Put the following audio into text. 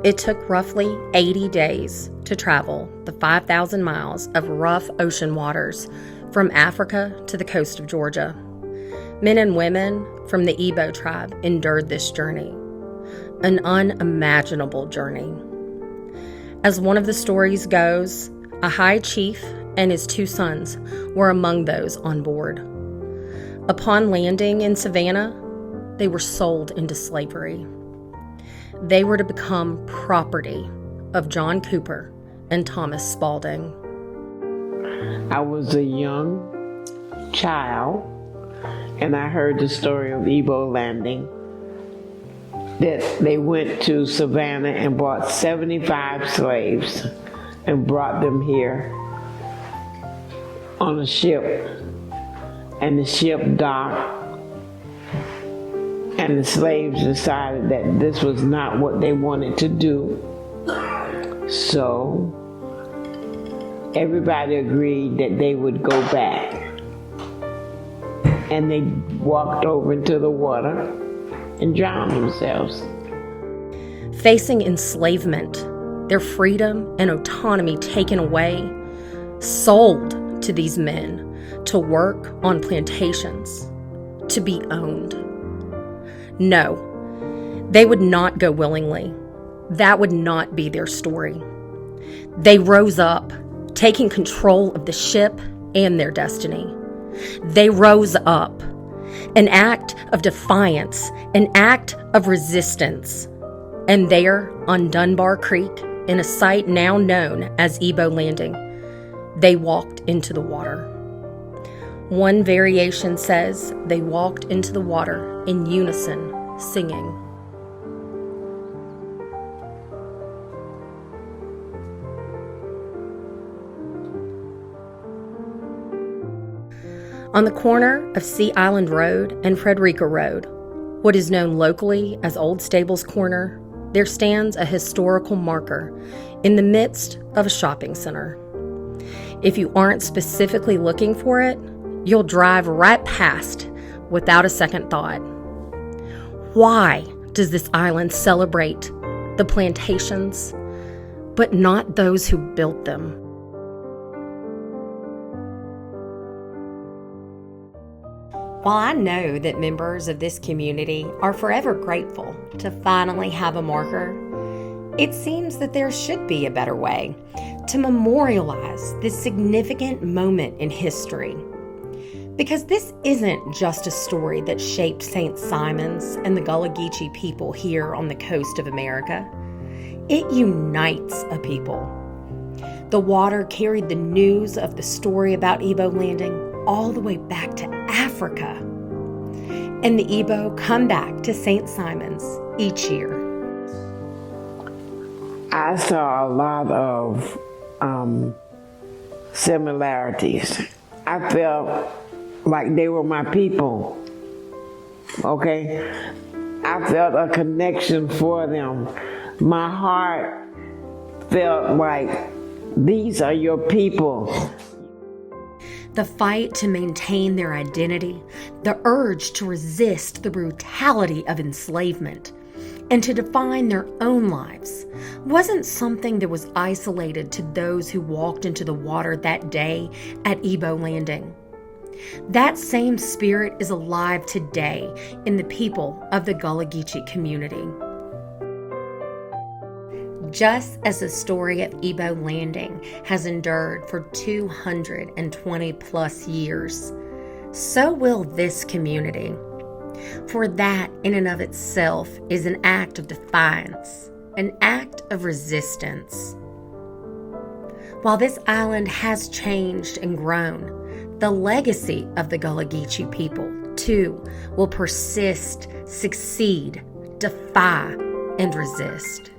It took roughly 80 days to travel the 5,000 miles of rough ocean waters from Africa to the coast of Georgia. Men and women from the Igbo tribe endured this journey, an unimaginable journey. As one of the stories goes, a high chief and his 2 sons were among those on board. Upon landing in Savannah, they were sold into slavery. They were to become property of John Cooper and Thomas Spalding. I was a young child, and I heard the story of Igbo landing, that they went to Savannah and brought 75 slaves and brought them here on a ship, and the ship docked, and the slaves decided that this was not what they wanted to do. So everybody agreed that they would go back. And they walked over into the water and drowned themselves. Facing enslavement, their freedom and autonomy taken away, sold to these men to work on plantations, to be owned. No, they would not go willingly. That would not be their story. They rose up, taking control of the ship and their destiny. They rose up, an act of defiance, an act of resistance. And there, on Dunbar Creek, in a site now known as Igbo Landing, they walked into the water. One variation says they walked into the water in unison, singing. On the corner of Sea Island Road and Frederica Road, what is known locally as Old Stables Corner, there stands a historical marker in the midst of a shopping center. If you aren't specifically looking for it, you'll drive right past without a second thought. Why does this island celebrate the plantations, but not those who built them? While I know that members of this community are forever grateful to finally have a marker, it seems that there should be a better way to memorialize this significant moment in history. Because this isn't just a story that shaped St. Simon's and the Gullah Geechee people here on the coast of America. It unites a people. The water carried the news of the story about Igbo landing all the way back to Africa. And the Igbo come back to St. Simon's each year. I saw a lot of similarities. I felt like they were my people, okay? I felt a connection for them. My heart felt like these are your people. The fight to maintain their identity, the urge to resist the brutality of enslavement, and to define their own lives wasn't something that was isolated to those who walked into the water that day at Igbo Landing. That same spirit is alive today in the people of the Gullah Geechee community. Just as the story of Igbo Landing has endured for 220 plus years, so will this community. For that in and of itself is an act of defiance, an act of resistance. While this island has changed and grown, the legacy of the Gullah Geechee people, too, will persist, succeed, defy, and resist.